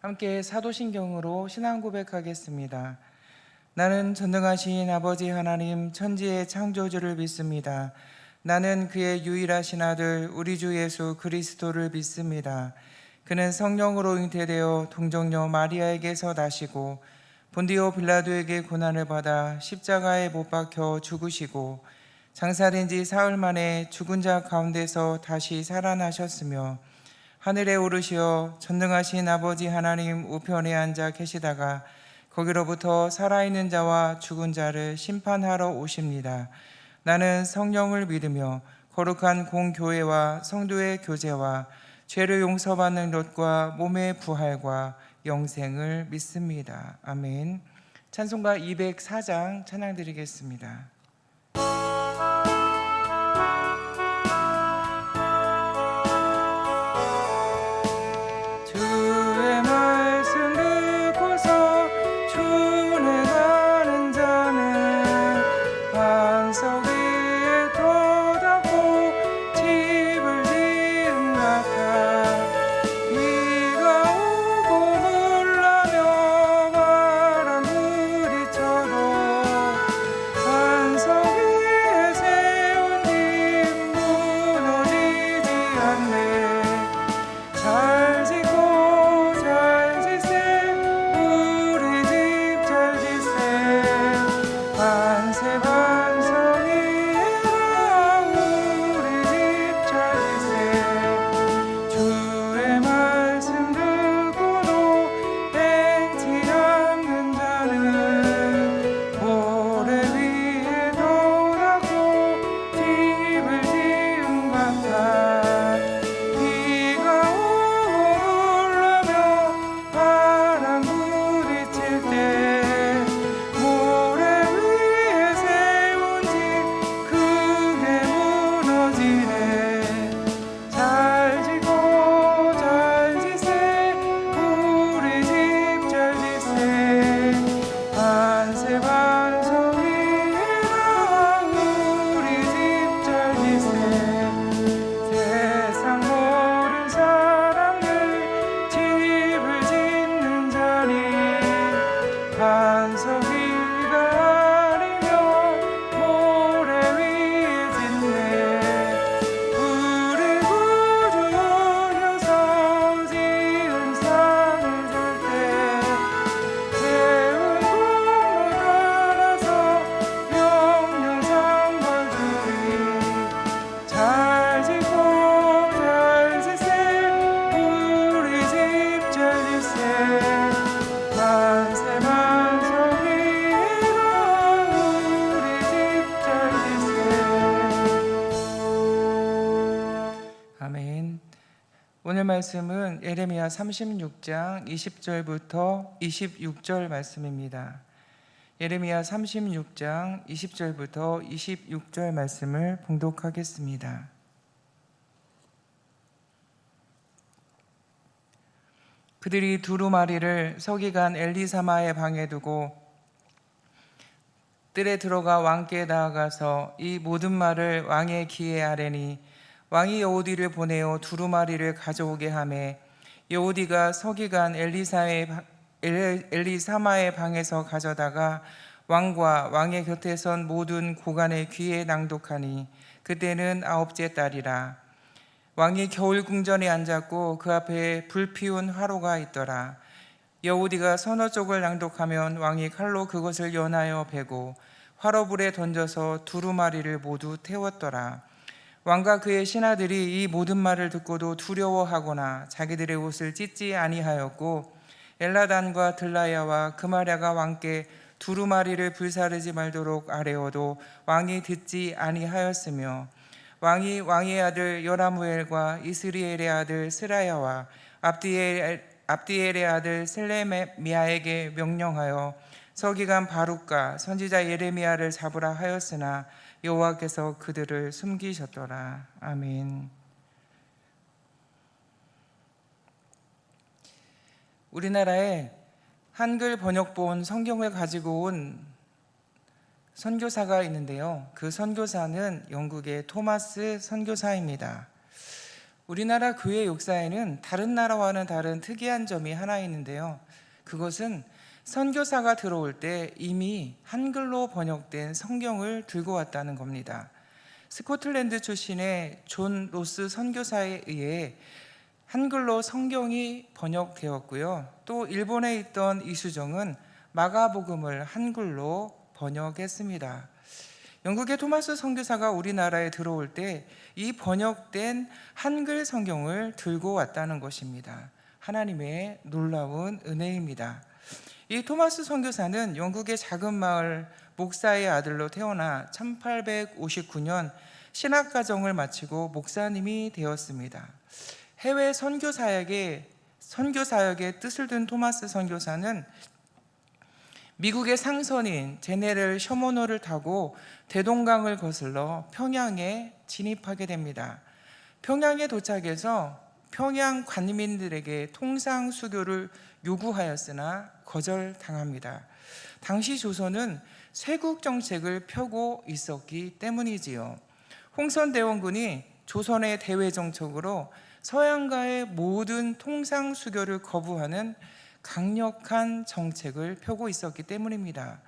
함께 사도신경으로 신앙 고백하겠습니다. 나는 전능하신 아버지 하나님 천지의 창조주를 믿습니다. 나는 그의 유일하신 아들 우리 주 예수 그리스도를 믿습니다. 그는 성령으로 잉태되어 동정녀 마리아에게서 나시고 본디오 빌라도에게 고난을 받아 십자가에 못 박혀 죽으시고 장사된 지 사흘 만에 죽은 자 가운데서 다시 살아나셨으며 하늘에 오르시어 전능하신 아버지 하나님 우편에 앉아 계시다가 거기로부터 살아있는 자와 죽은 자를 심판하러 오십니다. 나는 성령을 믿으며 거룩한 공교회와 성도의 교제와 죄를 용서받는 것과 몸의 부활과 영생을 믿습니다. 아멘. 찬송가 204장 찬양 드리겠습니다. 오늘 말씀은 예레미야 36장 20절부터 26절 말씀입니다. 예레미야 36장 20절부터 26절 말씀을 봉독하겠습니다. 그들이 두루마리를 서기관 엘리사마의 방에 두고 뜰에 들어가 왕께 나아가서 이 모든 말을 왕의 귀에 아뢰니 왕이 여호디를 보내어 두루마리를 가져오게 하매 여호디가 서기관 엘리사마의 방에서 가져다가 왕과 왕의 곁에 선 모든 고관의 귀에 낭독하니 그때는 9째 달이라. 왕이 겨울 궁전에 앉았고 그 앞에 불 피운 화로가 있더라. 여호디가 서너 쪽을 낭독하면 왕이 칼로 그것을 연하여 베고 화로불에 던져서 두루마리를 모두 태웠더라. 왕과 그의 신하들이 이 모든 말을 듣고도 두려워하거나 자기들의 옷을 찢지 아니하였고 엘라단과 들라야와 그마랴가 왕께 두루마리를 불사르지 말도록 아뢰어도 왕이 듣지 아니하였으며 왕이 왕의 아들 여라무엘과 이스리엘의 아들 스라야와 압디엘의 아들 셀레미야에게 명령하여 서기관 바룩과 선지자 예레미야를 잡으라 하였으나 여호와께서 그들을 숨기셨더라. 아멘. 우리나라에 한글 번역본 성경을 가지고 온 선교사가 있는데요. 그 선교사는 영국의 토마스 선교사입니다. 우리나라 교회 역사에는 다른 나라와는 다른 특이한 점이 하나 있는데요. 그것은 선교사가 들어올 때 이미 한글로 번역된 성경을 들고 왔다는 겁니다. 스코틀랜드 출신의 존 로스 선교사에 의해 한글로 성경이 번역되었고요. 또 일본에 있던 이수정은 마가복음을 한글로 번역했습니다. 영국의 토마스 선교사가 우리나라에 들어올 때 이 번역된 한글 성경을 들고 왔다는 것입니다. 하나님의 놀라운 은혜입니다. 이 토마스 선교사는 영국의 작은 마을 목사의 아들로 태어나 1859년 신학과정을 마치고 목사님이 되었습니다. 해외 선교사역의 뜻을 둔 토마스 선교사는 미국의 상선인 제네럴 셔머너를 타고 대동강을 거슬러 평양에 진입하게 됩니다. 평양에 도착해서 평양 관민들에게 통상 수교를 요구하였으나 거절당합니다. 당시 조선은 쇄국 정책을 펴고 있었기 때문이지요. 홍선대원군이 조선의 대외 정책으로 서양과의 모든 통상 수교를 거부하는 강력한 정책을 펴고 있었기 때문입니다.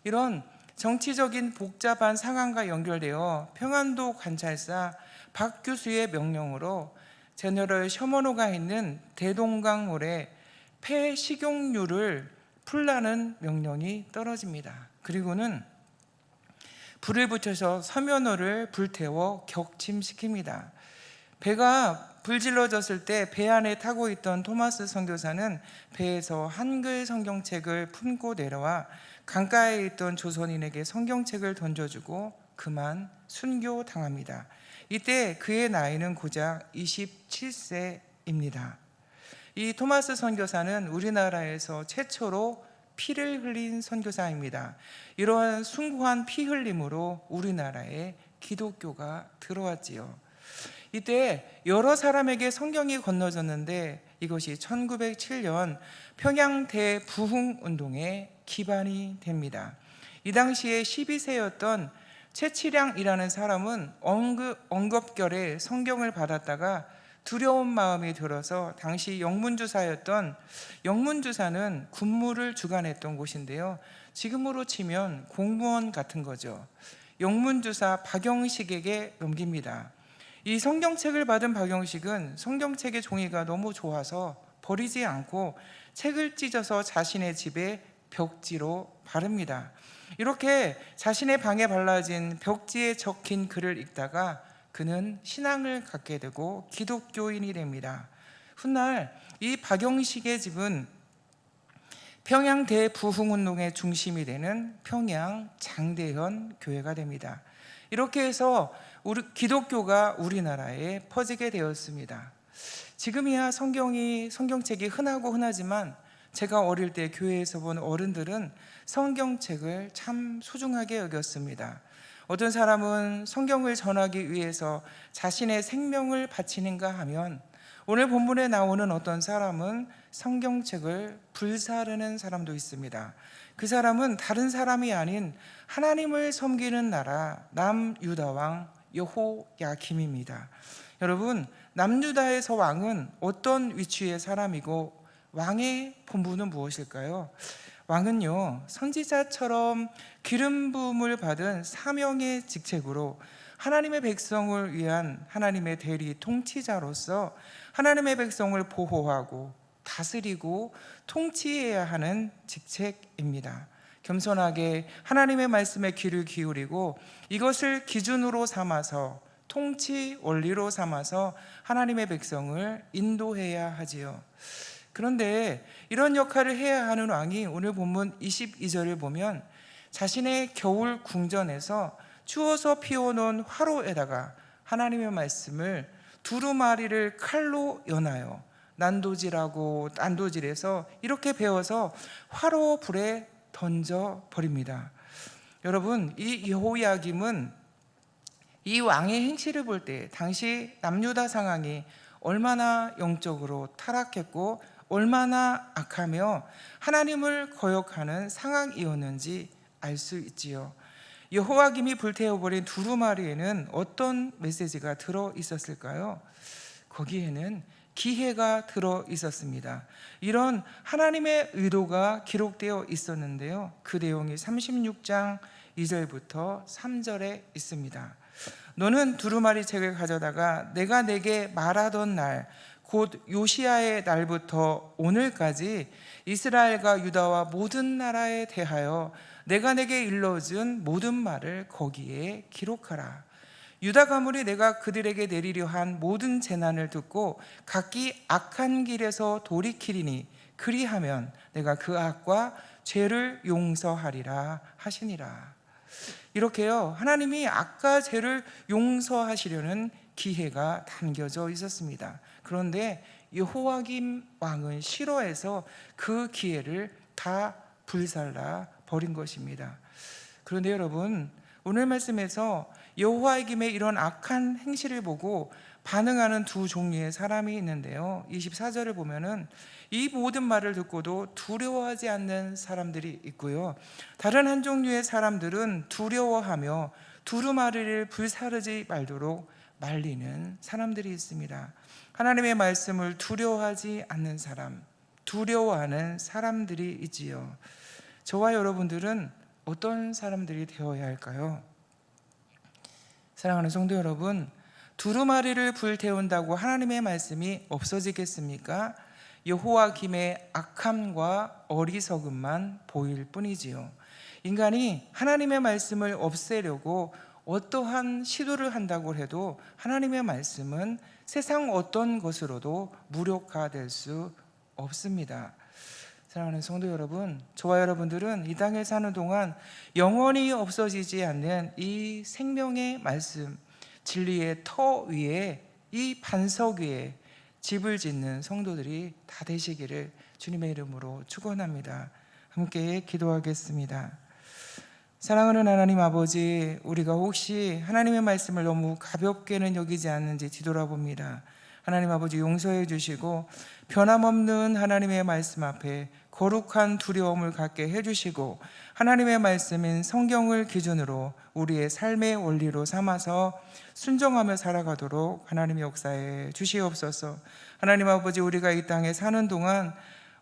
이런 정치적인 복잡한 상황과 연결되어 평안도 관찰사 박 교수의 명령으로 제너럴 셔머노가 있는 대동강물에 폐식용유를 풀라는 명령이 떨어집니다. 그리고는 불을 붙여서 서면호를 불태워 격침시킵니다. 배가 불질러졌을 때 배 안에 타고 있던 토마스 선교사는 배에서 한글 성경책을 품고 내려와 강가에 있던 조선인에게 성경책을 던져주고 그만 순교당합니다. 이때 그의 나이는 고작 27세입니다. 이 토마스 선교사는 우리나라에서 최초로 피를 흘린 선교사입니다. 이러한 숭고한 피 흘림으로 우리나라에 기독교가 들어왔지요. 이때 여러 사람에게 성경이 건너졌는데 이것이 1907년 평양 대부흥운동의 기반이 됩니다. 이 당시에 12세였던 최치량이라는 사람은 엉겁결에 성경을 받았다가 두려운 마음이 들어서 당시 영문주사였던, 영문주사는 군무를 주관했던 곳인데요. 지금으로 치면 공무원 같은 거죠. 영문주사 박영식에게 넘깁니다. 이 성경책을 받은 박영식은 성경책의 종이가 너무 좋아서 버리지 않고 책을 찢어서 자신의 집에 벽지로 바릅니다. 이렇게 자신의 방에 발라진 벽지에 적힌 글을 읽다가 그는 신앙을 갖게 되고 기독교인이 됩니다. 훗날 이 박영식의 집은 평양 대부흥운동의 중심이 되는 평양 장대현 교회가 됩니다. 이렇게 해서 기독교가 우리나라에 퍼지게 되었습니다. 지금이야 성경책이 흔하고 흔하지만 제가 어릴 때 교회에서 본 어른들은 성경책을 참 소중하게 여겼습니다. 어떤 사람은 성경을 전하기 위해서 자신의 생명을 바치는가 하면 오늘 본문에 나오는 어떤 사람은 성경책을 불사르는 사람도 있습니다. 그 사람은 다른 사람이 아닌 하나님을 섬기는 나라 남유다 왕 여호야김입니다. 여러분, 남유다에서 왕은 어떤 위치의 사람이고 왕의 본분은 무엇일까요? 왕은요, 선지자처럼 기름 부음을 받은 사명의 직책으로 하나님의 백성을 위한 하나님의 대리 통치자로서 하나님의 백성을 보호하고 다스리고 통치해야 하는 직책입니다. 겸손하게 하나님의 말씀에 귀를 기울이고 이것을 기준으로 삼아서 통치 원리로 삼아서 하나님의 백성을 인도해야 하지요. 그런데 이런 역할을 해야 하는 왕이 오늘 본문 22절을 보면 자신의 겨울 궁전에서 추워서 피워놓은 화로에다가 하나님의 말씀을 두루마리를 칼로 연하여 난도질해서 이렇게 베어서 화로 불에 던져 버립니다. 여러분, 이 여호야김은 이 왕의 행실을 볼 때 당시 남유다 상황이 얼마나 영적으로 타락했고 얼마나 악하며 하나님을 거역하는 상황이었는지 알 수 있지요. 여호야김이 불태워버린 두루마리에는 어떤 메시지가 들어 있었을까요? 거기에는 기회가 들어 있었습니다. 이런 하나님의 의도가 기록되어 있었는데요, 그 내용이 36장 2절부터 3절에 있습니다. 너는 두루마리 책을 가져다가 내가 내게 말하던 날, 곧 요시야의 날부터 오늘까지 이스라엘과 유다와 모든 나라에 대하여 내가 내게 일러준 모든 말을 거기에 기록하라. 유다 가문이 내가 그들에게 내리려 한 모든 재난을 듣고 각기 악한 길에서 돌이키리니 그리하면 내가 그 악과 죄를 용서하리라 하시니라. 이렇게요, 하나님이 악과 죄를 용서하시려는 기회가 담겨져 있었습니다. 그런데 여호와김 왕은 싫어해서 그 기회를 다 불살라 버린 것입니다. 그런데 여러분, 오늘 말씀에서 여호와김의 이런 악한 행실을 보고 반응하는 두 종류의 사람이 있는데요, 24절을 보면은 이 모든 말을 듣고도 두려워하지 않는 사람들이 있고요, 다른 한 종류의 사람들은 두려워하며 두루마리를 불사르지 말도록 말리는 사람들이 있습니다. 하나님의 말씀을 두려워하지 않는 사람, 두려워하는 사람들이 있지요. 저와 여러분들은 어떤 사람들이 되어야 할까요? 사랑하는 성도 여러분, 두루마리를 불태운다고 하나님의 말씀이 없어지겠습니까? 여호와김의 악함과 어리석음만 보일 뿐이지요. 인간이 하나님의 말씀을 없애려고 어떠한 시도를 한다고 해도 하나님의 말씀은 세상 어떤 것으로도 무력화될 수 없습니다. 사랑하는 성도 여러분, 저와 여러분들은 이 땅에 사는 동안 영원히 없어지지 않는 이 생명의 말씀, 진리의 터 위에, 이 반석 위에 집을 짓는 성도들이 다 되시기를 주님의 이름으로 축원합니다. 함께 기도하겠습니다. 사랑하는 하나님 아버지, 우리가 혹시 하나님의 말씀을 너무 가볍게는 여기지 않는지 뒤돌아봅니다. 하나님 아버지, 용서해 주시고 변함없는 하나님의 말씀 앞에 거룩한 두려움을 갖게 해주시고 하나님의 말씀인 성경을 기준으로 우리의 삶의 원리로 삼아서 순종하며 살아가도록 하나님의 역사에 주시옵소서. 하나님 아버지, 우리가 이 땅에 사는 동안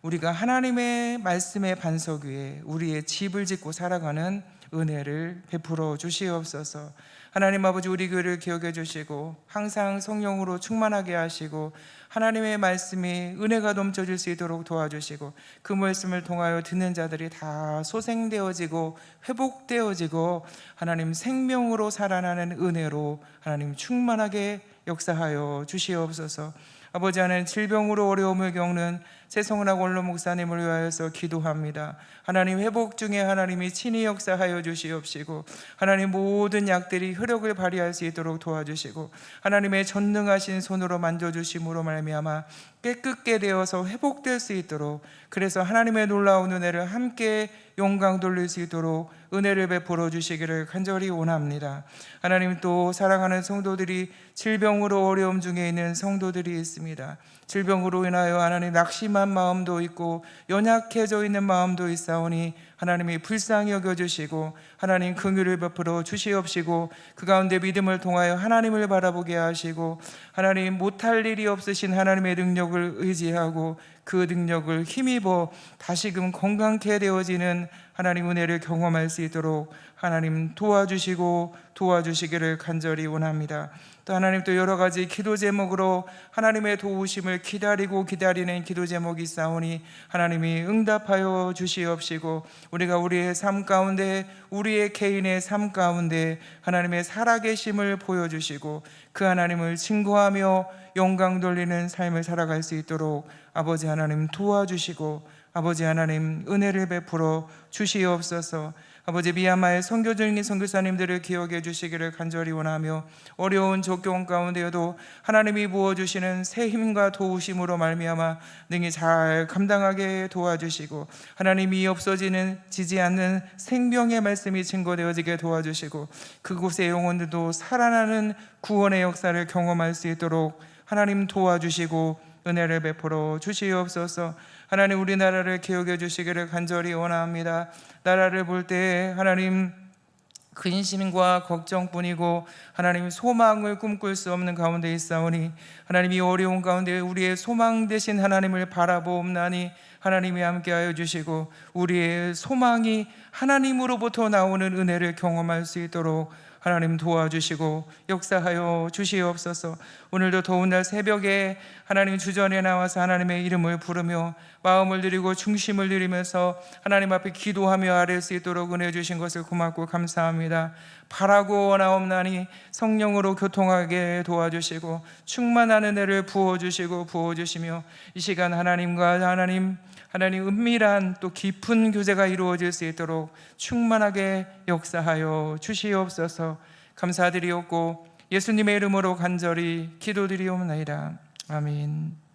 우리가 하나님의 말씀의 반석 위에 우리의 집을 짓고 살아가는 은혜를 베풀어 주시옵소서. 하나님 아버지, 우리 교회를 기억해 주시고 항상 성령으로 충만하게 하시고 하나님의 말씀이 은혜가 넘쳐질 수 있도록 도와주시고 그 말씀을 통하여 듣는 자들이 다 소생되어지고 회복되어지고 하나님 생명으로 살아나는 은혜로 하나님 충만하게 역사하여 주시옵소서. 아버지, 하나님 질병으로 어려움을 겪는 최성은학 원로 목사님을 위하여서 기도합니다. 하나님, 회복 중에 하나님이 친히 역사하여 주시옵시고 하나님, 모든 약들이 효력을 발휘할 수 있도록 도와주시고 하나님의 전능하신 손으로 만져주심으로 말미암아 깨끗게 되어서 회복될 수 있도록, 그래서 하나님의 놀라운 은혜를 함께 영광 돌릴 수 있도록 은혜를 베풀어 주시기를 간절히 원합니다. 하나님, 또 사랑하는 성도들이 질병으로 어려움 중에 있는 성도들이 있습니다. 질병으로 인하여 하나님 낙심한 마음도 있고 연약해져 있는 마음도 있사오니 하나님이 불쌍히 여겨주시고 하나님 긍휼을 베풀어 주시옵시고 그 가운데 믿음을 통하여 하나님을 바라보게 하시고 하나님, 못할 일이 없으신 하나님의 능력을 의지하고 그 능력을 힘입어 다시금 건강케 되어지는 하나님 은혜를 경험할 수 있도록 하나님 도와주시기를 간절히 원합니다. 또 하나님, 또 여러 가지 기도 제목으로 하나님의 도우심을 기다리는 기도 제목이 있사오니 하나님이 응답하여 주시옵시고 우리가 우리의 삶 가운데, 우리의 개인의 삶 가운데 하나님의 살아계심을 보여주시고 그 하나님을 증거하며 영광 돌리는 삶을 살아갈 수 있도록 아버지 하나님 도와주시고 아버지 하나님 은혜를 베풀어 주시옵소서. 아버지, 미얀마의 선교 중인 선교사님들을 기억해 주시기를 간절히 원하며 어려운 조건 가운데여도 하나님이 부어주시는 새 힘과 도우심으로 말미암아 능히 잘 감당하게 도와주시고 하나님이 없어지지 않는 생명의 말씀이 증거되어지게 도와주시고 그곳의 영혼들도 살아나는 구원의 역사를 경험할 수 있도록 하나님 도와주시고 은혜를 베풀어 주시옵소서. 하나님, 우리나라를 기억해 주시기를 간절히 원합니다. 나라를 볼 때 하나님, 근심과 걱정뿐이고 하나님 소망을 꿈꿀 수 없는 가운데 있사오니 하나님이 어려운 가운데 우리의 소망 되신 하나님을 바라보옵나니 하나님이 함께하여 주시고 우리의 소망이 하나님으로부터 나오는 은혜를 경험할 수 있도록 하나님 도와주시고 역사하여 주시옵소서. 오늘도 더운 날 새벽에 하나님 주전에 나와서 하나님의 이름을 부르며 마음을 드리고 중심을 드리면서 하나님 앞에 기도하며 아뢰 수 있도록 은혜 주신 것을 고맙고 감사합니다. 바라고 원하옵나니 성령으로 교통하게 도와주시고 충만한 은혜를 부어주시며 이 시간 하나님과 하나님 은밀한 또 깊은 교제가 이루어질 수 있도록 충만하게 역사하여 주시옵소서. 감사드리옵고 예수님의 이름으로 간절히 기도드리옵나이다. 아멘.